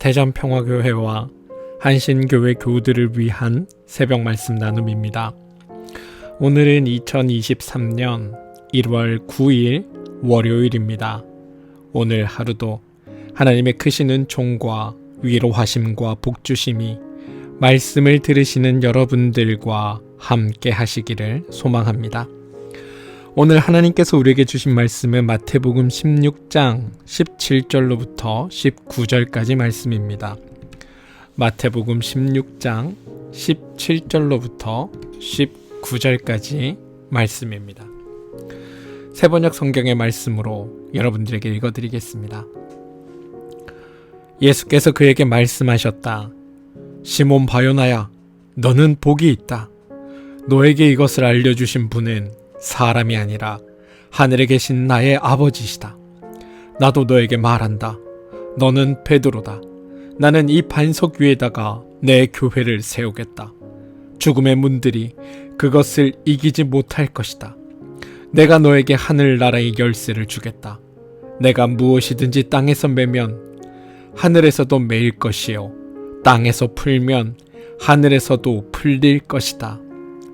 대전평화교회와 한신교회 교우들을 위한 새벽 말씀 나눔입니다. 오늘은 2023년 1월 9일 월요일입니다. 오늘 하루도 하나님의 크신 은총과 위로하심과 복주심이 말씀을 들으시는 여러분들과 함께 하시기를 소망합니다. 오늘 하나님께서 우리에게 주신 말씀은 마태복음 16장 17절로부터 19절까지 말씀입니다. 마태복음 16장 17절로부터 19절까지 말씀입니다. 세번역 성경의 말씀으로 여러분들에게 읽어드리겠습니다. 예수께서 그에게 말씀하셨다. 시몬 바요나야, 너는 복이 있다. 너에게 이것을 알려주신 분은 사람이 아니라 하늘에 계신 나의 아버지시다. 나도 너에게 말한다. 너는 베드로다. 나는 이 반석 위에다가 내 교회를 세우겠다. 죽음의 문들이 그것을 이기지 못할 것이다. 내가 너에게 하늘나라의 열쇠를 주겠다. 내가 무엇이든지 땅에서 매면 하늘에서도 매일 것이요 땅에서 풀면 하늘에서도 풀릴 것이다.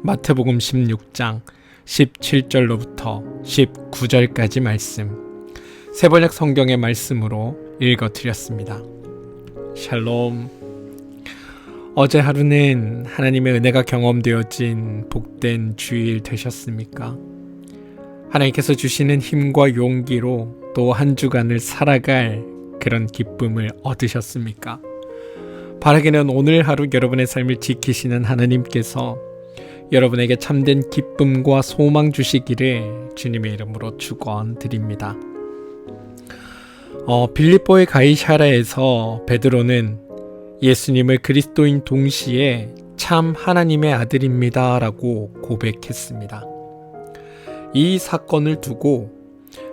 마태복음 16장 17절로부터 19절까지 말씀, 세번역 성경의 말씀으로 읽어드렸습니다. 샬롬. 어제 하루는 하나님의 은혜가 경험되어진 복된 주일 되셨습니까? 하나님께서 주시는 힘과 용기로 또 한 주간을 살아갈 그런 기쁨을 얻으셨습니까? 바라기는 오늘 하루 여러분의 삶을 지키시는 하나님께서 여러분에게 참된 기쁨과 소망 주시기를 주님의 이름으로 축원드립니다. 빌립보의 가이사랴에서 베드로는 예수님을 그리스도인 동시에 참 하나님의 아들입니다 라고 고백했습니다. 이 사건을 두고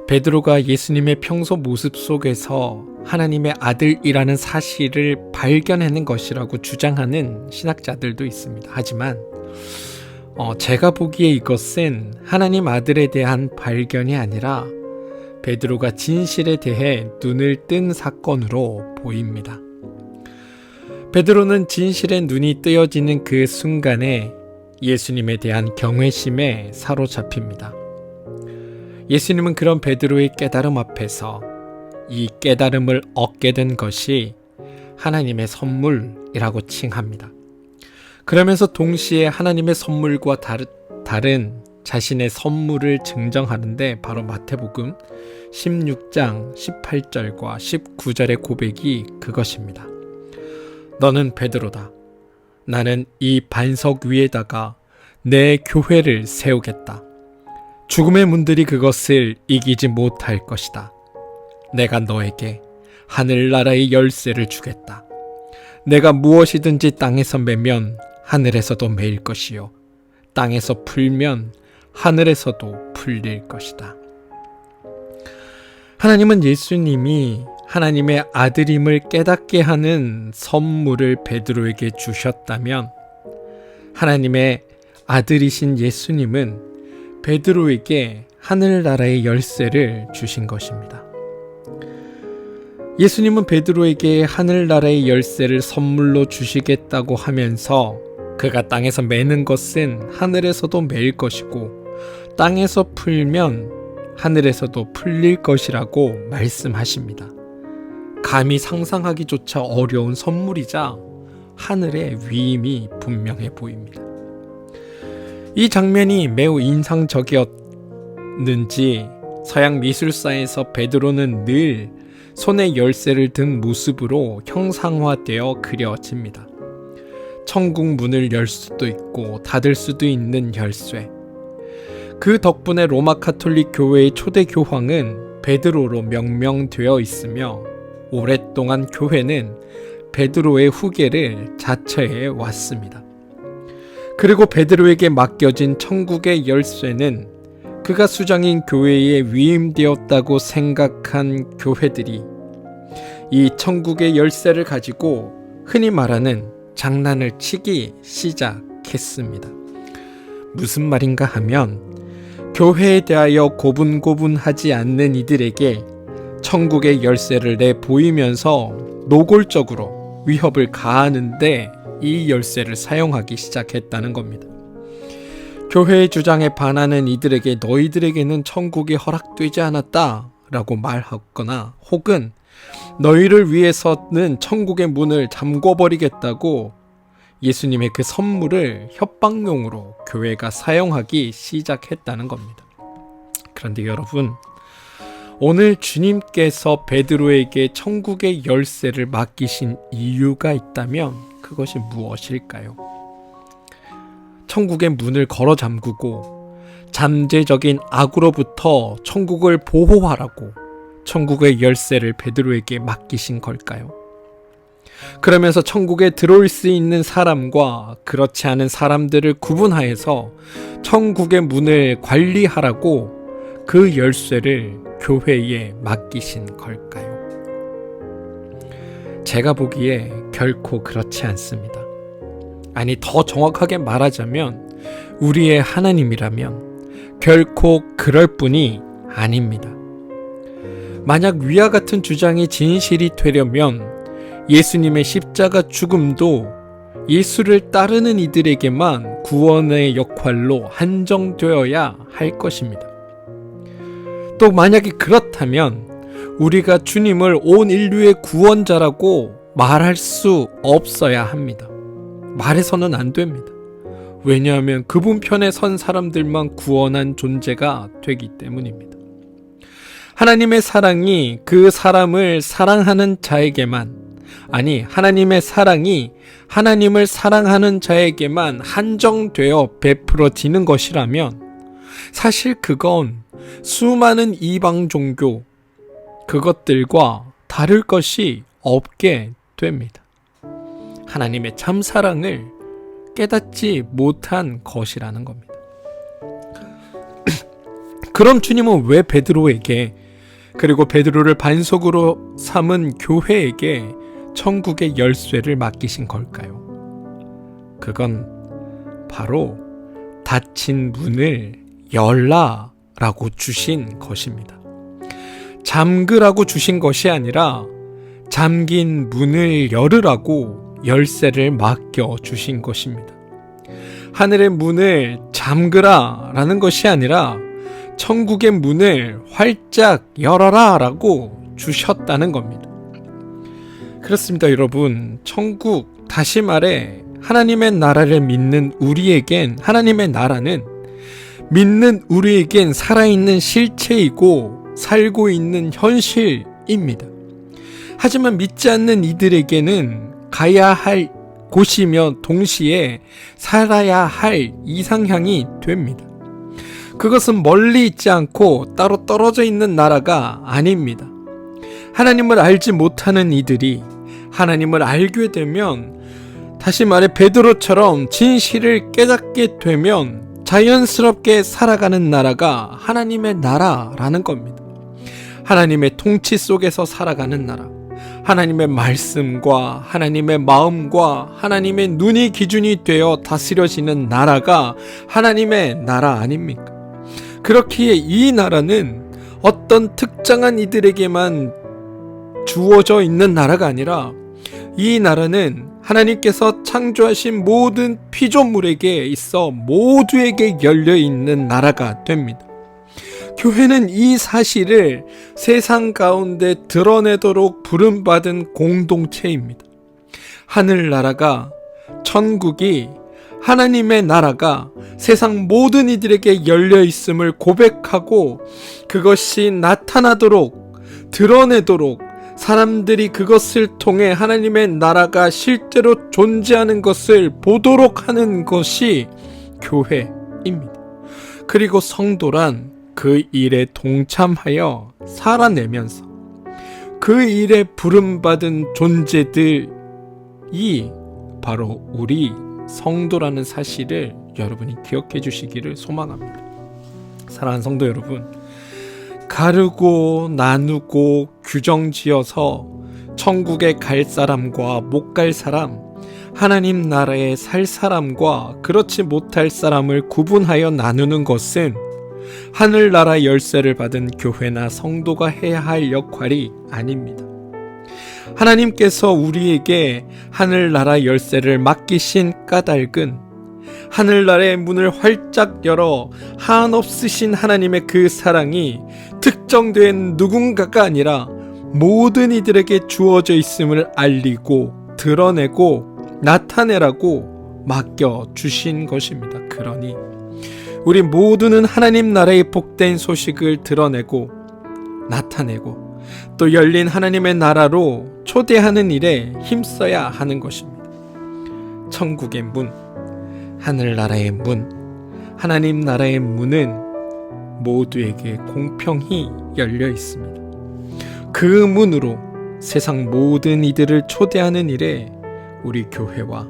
베드로가 예수님의 평소 모습 속에서 하나님의 아들이라는 사실을 발견하는 것이라고 주장하는 신학자들도 있습니다. 하지만 제가 보기에 이것은 하나님 아들에 대한 발견이 아니라 베드로가 진실에 대해 눈을 뜬 사건으로 보입니다. 베드로는 진실의 눈이 뜨여지는 그 순간에 예수님에 대한 경외심에 사로잡힙니다. 예수님은 그런 베드로의 깨달음 앞에서 이 깨달음을 얻게 된 것이 하나님의 선물이라고 칭합니다. 그러면서 동시에 하나님의 선물과 다른 자신의 선물을 증정하는데 바로 마태복음 16장 18절과 19절의 고백이 그것입니다. 너는 베드로다. 나는 이 반석 위에다가 내 교회를 세우겠다. 죽음의 문들이 그것을 이기지 못할 것이다. 내가 너에게 하늘나라의 열쇠를 주겠다. 내가 무엇이든지 땅에서 매면 하늘에서도 매일 것이요 땅에서 풀면 하늘에서도 풀릴 것이다. 하나님은 예수님이 하나님의 아들임을 깨닫게 하는 선물을 베드로에게 주셨다면 하나님의 아들이신 예수님은 베드로에게 하늘나라의 열쇠를 주신 것입니다. 예수님은 베드로에게 하늘나라의 열쇠를 선물로 주시겠다고 하면서 그가 땅에서 매는 것은 하늘에서도 매일 것이고 땅에서 풀면 하늘에서도 풀릴 것이라고 말씀하십니다. 감히 상상하기조차 어려운 선물이자 하늘의 위임이 분명해 보입니다. 이 장면이 매우 인상적이었는지 서양 미술사에서 베드로는 늘 손에 열쇠를 든 모습으로 형상화되어 그려집니다. 천국 문을 열 수도 있고 닫을 수도 있는 열쇠. 그 덕분에 로마 가톨릭 교회의 초대 교황은 베드로로 명명되어 있으며 오랫동안 교회는 베드로의 후계를 자처해 왔습니다. 그리고 베드로에게 맡겨진 천국의 열쇠는 그가 수장인 교회에 위임되었다고 생각한 교회들이 이 천국의 열쇠를 가지고 흔히 말하는 장난을 치기 시작했습니다. 무슨 말인가 하면 교회에 대하여 고분고분하지 않는 이들에게 천국의 열쇠를 내보이면서 노골적으로 위협을 가하는데 이 열쇠를 사용하기 시작했다는 겁니다. 교회의 주장에 반하는 이들에게 너희들에게는 천국이 허락되지 않았다 라고 말하거나, 혹은 너희를 위해서는 천국의 문을 잠궈버리겠다고 예수님의 그 선물을 협박용으로 교회가 사용하기 시작했다는 겁니다. 그런데 여러분, 오늘 주님께서 베드로에게 천국의 열쇠를 맡기신 이유가 있다면 그것이 무엇일까요? 천국의 문을 걸어 잠그고 잠재적인 악으로부터 천국을 보호하라고 천국의 열쇠를 베드로에게 맡기신 걸까요? 그러면서 천국에 들어올 수 있는 사람과 그렇지 않은 사람들을 구분하여서 천국의 문을 관리하라고 그 열쇠를 교회에 맡기신 걸까요? 제가 보기에 결코 그렇지 않습니다. 아니, 더 정확하게 말하자면 우리의 하나님이라면 결코 그럴 뿐이 아닙니다. 만약 위와 같은 주장이 진실이 되려면 예수님의 십자가 죽음도 예수를 따르는 이들에게만 구원의 역할로 한정되어야 할 것입니다. 또 만약에 그렇다면 우리가 주님을 온 인류의 구원자라고 말할 수 없어야 합니다. 말해서는 안 됩니다. 왜냐하면 그분 편에 선 사람들만 구원한 존재가 되기 때문입니다. 하나님의 사랑이 그 사람을 사랑하는 자에게만, 아니, 하나님의 사랑이 하나님을 사랑하는 자에게만 한정되어 베풀어지는 것이라면 사실 그건 수많은 이방 종교, 그것들과 다를 것이 없게 됩니다. 하나님의 참 사랑을 깨닫지 못한 것이라는 겁니다. 그럼 주님은 왜 베드로에게, 그리고 베드로를 반석으로 삼은 교회에게 천국의 열쇠를 맡기신 걸까요? 그건 바로 닫힌 문을 열라 라고 주신 것입니다. 잠그라고 주신 것이 아니라 잠긴 문을 열으라고 열쇠를 맡겨 주신 것입니다. 하늘의 문을 잠그라 라는 것이 아니라 천국의 문을 활짝 열어라 라고 주셨다는 겁니다. 그렇습니다, 여러분. 천국, 다시 말해 하나님의 나라를 믿는 우리에겐, 하나님의 나라는 믿는 우리에겐 살아있는 실체이고 살고 있는 현실입니다. 하지만 믿지 않는 이들에게는 가야 할 곳이며 동시에 살아야 할 이상향이 됩니다. 그것은 멀리 있지 않고 따로 떨어져 있는 나라가 아닙니다. 하나님을 알지 못하는 이들이 하나님을 알게 되면, 다시 말해 베드로처럼 진실을 깨닫게 되면 자연스럽게 살아가는 나라가 하나님의 나라라는 겁니다. 하나님의 통치 속에서 살아가는 나라, 하나님의 말씀과 하나님의 마음과 하나님의 눈이 기준이 되어 다스려지는 나라가 하나님의 나라 아닙니까? 그렇기에 이 나라는 어떤 특정한 이들에게만 주어져 있는 나라가 아니라 이 나라는 하나님께서 창조하신 모든 피조물에게 있어 모두에게 열려있는 나라가 됩니다. 교회는 이 사실을 세상 가운데 드러내도록 부름받은 공동체입니다. 하늘나라가, 천국이, 하나님의 나라가 세상 모든 이들에게 열려있음을 고백하고 그것이 나타나도록, 드러내도록 사람들이 그것을 통해 하나님의 나라가 실제로 존재하는 것을 보도록 하는 것이 교회입니다. 그리고 성도란 그 일에 동참하여 살아내면서 그 일에 부름받은 존재들이 바로 우리 성도라는 사실을 여러분이 기억해 주시기를 소망합니다. 사랑하는 성도 여러분, 가르고 나누고 규정지어서 천국에 갈 사람과 못 갈 사람, 하나님 나라에 살 사람과 그렇지 못할 사람을 구분하여 나누는 것은 하늘나라 열쇠를 받은 교회나 성도가 해야 할 역할이 아닙니다. 하나님께서 우리에게 하늘나라 열쇠를 맡기신 까닭은 하늘나라의 문을 활짝 열어 한없으신 하나님의 그 사랑이 특정된 누군가가 아니라 모든 이들에게 주어져 있음을 알리고 드러내고 나타내라고 맡겨주신 것입니다. 그러니 우리 모두는 하나님 나라의 복된 소식을 드러내고 나타내고 또 열린 하나님의 나라로 초대하는 일에 힘써야 하는 것입니다. 천국의 문, 하늘나라의 문, 하나님 나라의 문은 모두에게 공평히 열려 있습니다. 그 문으로 세상 모든 이들을 초대하는 일에 우리 교회와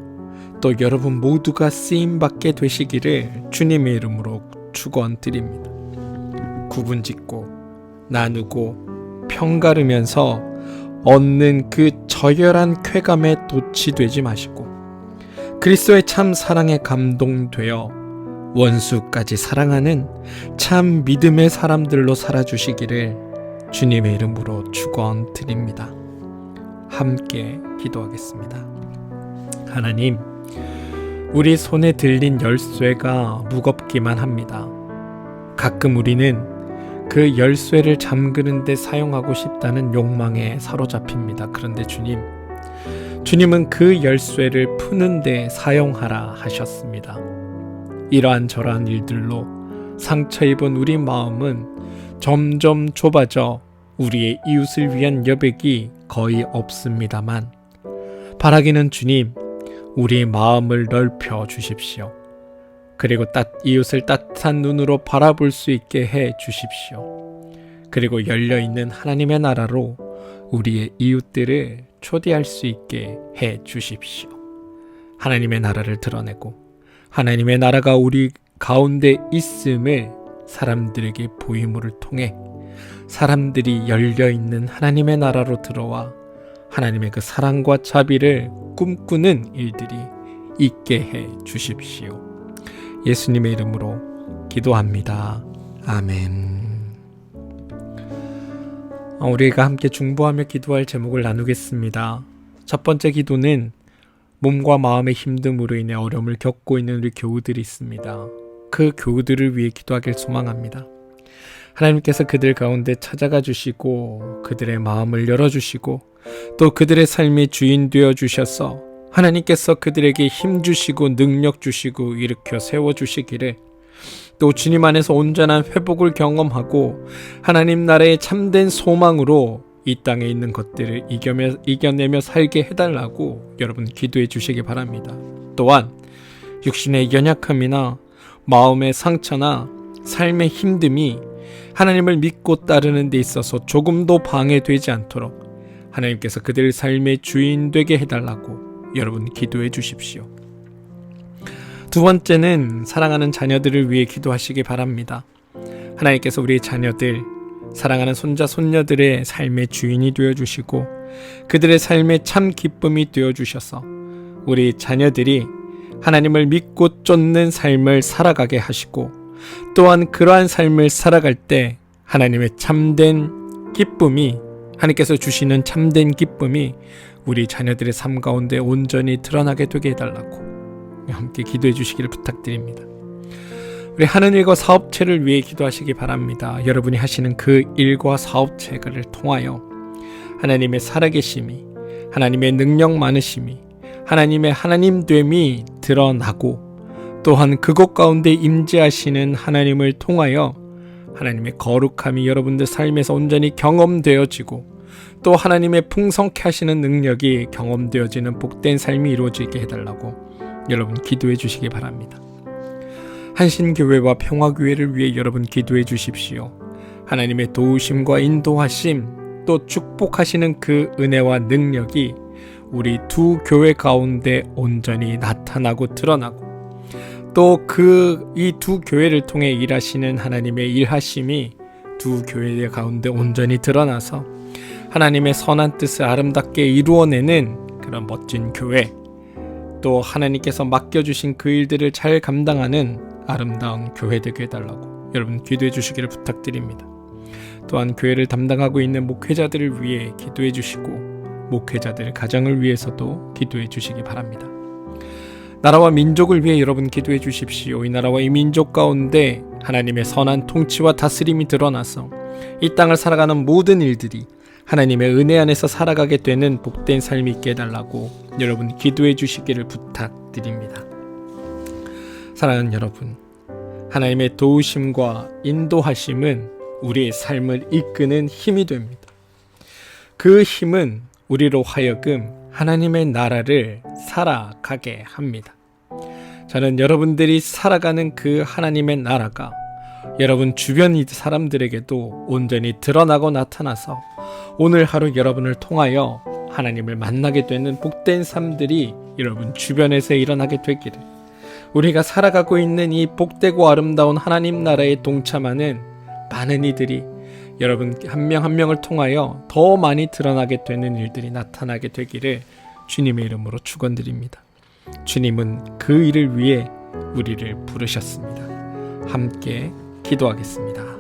또 여러분 모두가 쓰임받게 되시기를 주님의 이름으로 축원드립니다. 구분짓고 나누고 평가르면서 얻는 그 저열한 쾌감에 도취되지 마시고 그리스도의 참 사랑에 감동되어 원수까지 사랑하는 참 믿음의 사람들로 살아주시기를 주님의 이름으로 축원드립니다. 함께 기도하겠습니다. 하나님, 우리 손에 들린 열쇠가 무겁기만 합니다. 가끔 우리는 그 열쇠를 잠그는 데 사용하고 싶다는 욕망에 사로잡힙니다. 그런데 주님은 그 열쇠를 푸는 데 사용하라 하셨습니다. 이러한 저러한 일들로 상처 입은 우리 마음은 점점 좁아져 우리의 이웃을 위한 여백이 거의 없습니다만 바라기는 주님, 우리의 마음을 넓혀 주십시오. 그리고 이웃을 따뜻한 눈으로 바라볼 수 있게 해 주십시오. 그리고 열려있는 하나님의 나라로 우리의 이웃들을 초대할 수 있게 해 주십시오. 하나님의 나라를 드러내고 하나님의 나라가 우리 가운데 있음을 사람들에게 보임을 통해 사람들이 열려있는 하나님의 나라로 들어와 하나님의 그 사랑과 자비를 꿈꾸는 일들이 있게 해 주십시오. 예수님의 이름으로 기도합니다. 아멘. 우리가 함께 중보하며 기도할 제목을 나누겠습니다. 첫 번째 기도는 몸과 마음의 힘듦으로 인해 어려움을 겪고 있는 우리 교우들이 있습니다. 그 교우들을 위해 기도하길 소망합니다. 하나님께서 그들 가운데 찾아가 주시고 그들의 마음을 열어주시고 또 그들의 삶의 주인 되어 주셔서 하나님께서 그들에게 힘 주시고 능력 주시고 일으켜 세워주시기를 또 주님 안에서 온전한 회복을 경험하고 하나님 나라의 참된 소망으로 이 땅에 있는 것들을 이겨내며 살게 해달라고 여러분 기도해 주시기 바랍니다. 또한 육신의 연약함이나 마음의 상처나 삶의 힘듦이 하나님을 믿고 따르는 데 있어서 조금도 방해되지 않도록 하나님께서 그들 삶의 주인 되게 해달라고 여러분 기도해 주십시오. 두 번째는 사랑하는 자녀들을 위해 기도하시기 바랍니다. 하나님께서 우리 자녀들, 사랑하는 손자 손녀들의 삶의 주인이 되어주시고 그들의 삶의 참 기쁨이 되어주셔서 우리 자녀들이 하나님을 믿고 쫓는 삶을 살아가게 하시고 또한 그러한 삶을 살아갈 때 하나님의 참된 기쁨이 하나님께서 주시는 참된 기쁨이 우리 자녀들의 삶 가운데 온전히 드러나게 되게 해달라고 함께 기도해 주시기를 부탁드립니다. 우리 하는 일과 사업체를 위해 기도하시기 바랍니다. 여러분이 하시는 그 일과 사업체를 통하여 하나님의 살아계심이, 하나님의 능력 많으심이, 하나님의 하나님됨이 드러나고 또한 그곳 가운데 임재하시는 하나님을 통하여 하나님의 거룩함이 여러분들 삶에서 온전히 경험되어지고 또 하나님의 풍성케 하시는 능력이 경험되어지는 복된 삶이 이루어지게 해달라고 여러분 기도해 주시기 바랍니다. 한신교회와 평화교회를 위해 여러분 기도해 주십시오. 하나님의 도우심과 인도하심 또 축복하시는 그 은혜와 능력이 우리 두 교회 가운데 온전히 나타나고 드러나고 또 이 두 교회를 통해 일하시는 하나님의 일하심이 두 교회 가운데 온전히 드러나서 하나님의 선한 뜻을 아름답게 이루어내는 그런 멋진 교회, 또 하나님께서 맡겨주신 그 일들을 잘 감당하는 아름다운 교회 되게 해달라고 여러분 기도해 주시기를 부탁드립니다. 또한 교회를 담당하고 있는 목회자들을 위해 기도해 주시고 목회자들 가정을 위해서도 기도해 주시기 바랍니다. 나라와 민족을 위해 여러분 기도해 주십시오. 이 나라와 이 민족 가운데 하나님의 선한 통치와 다스림이 드러나서 이 땅을 살아가는 모든 일들이 하나님의 은혜 안에서 살아가게 되는 복된 삶이 있게 해달라고 여러분 기도해 주시기를 부탁드립니다. 사랑하는 여러분, 하나님의 도우심과 인도하심은 우리의 삶을 이끄는 힘이 됩니다. 그 힘은 우리로 하여금 하나님의 나라를 살아가게 합니다. 저는 여러분들이 살아가는 그 하나님의 나라가 여러분 주변 사람들에게도 온전히 드러나고 나타나서 오늘 하루 여러분을 통하여 하나님을 만나게 되는 복된 삶들이 여러분 주변에서 일어나게 되기를, 우리가 살아가고 있는 이 복되고 아름다운 하나님 나라에 동참하는 많은 이들이 여러분 한 명 한 명을 통하여 더 많이 드러나게 되는 일들이 나타나게 되기를 주님의 이름으로 축원드립니다. 주님은 그 일을 위해 우리를 부르셨습니다. 함께 기도하겠습니다.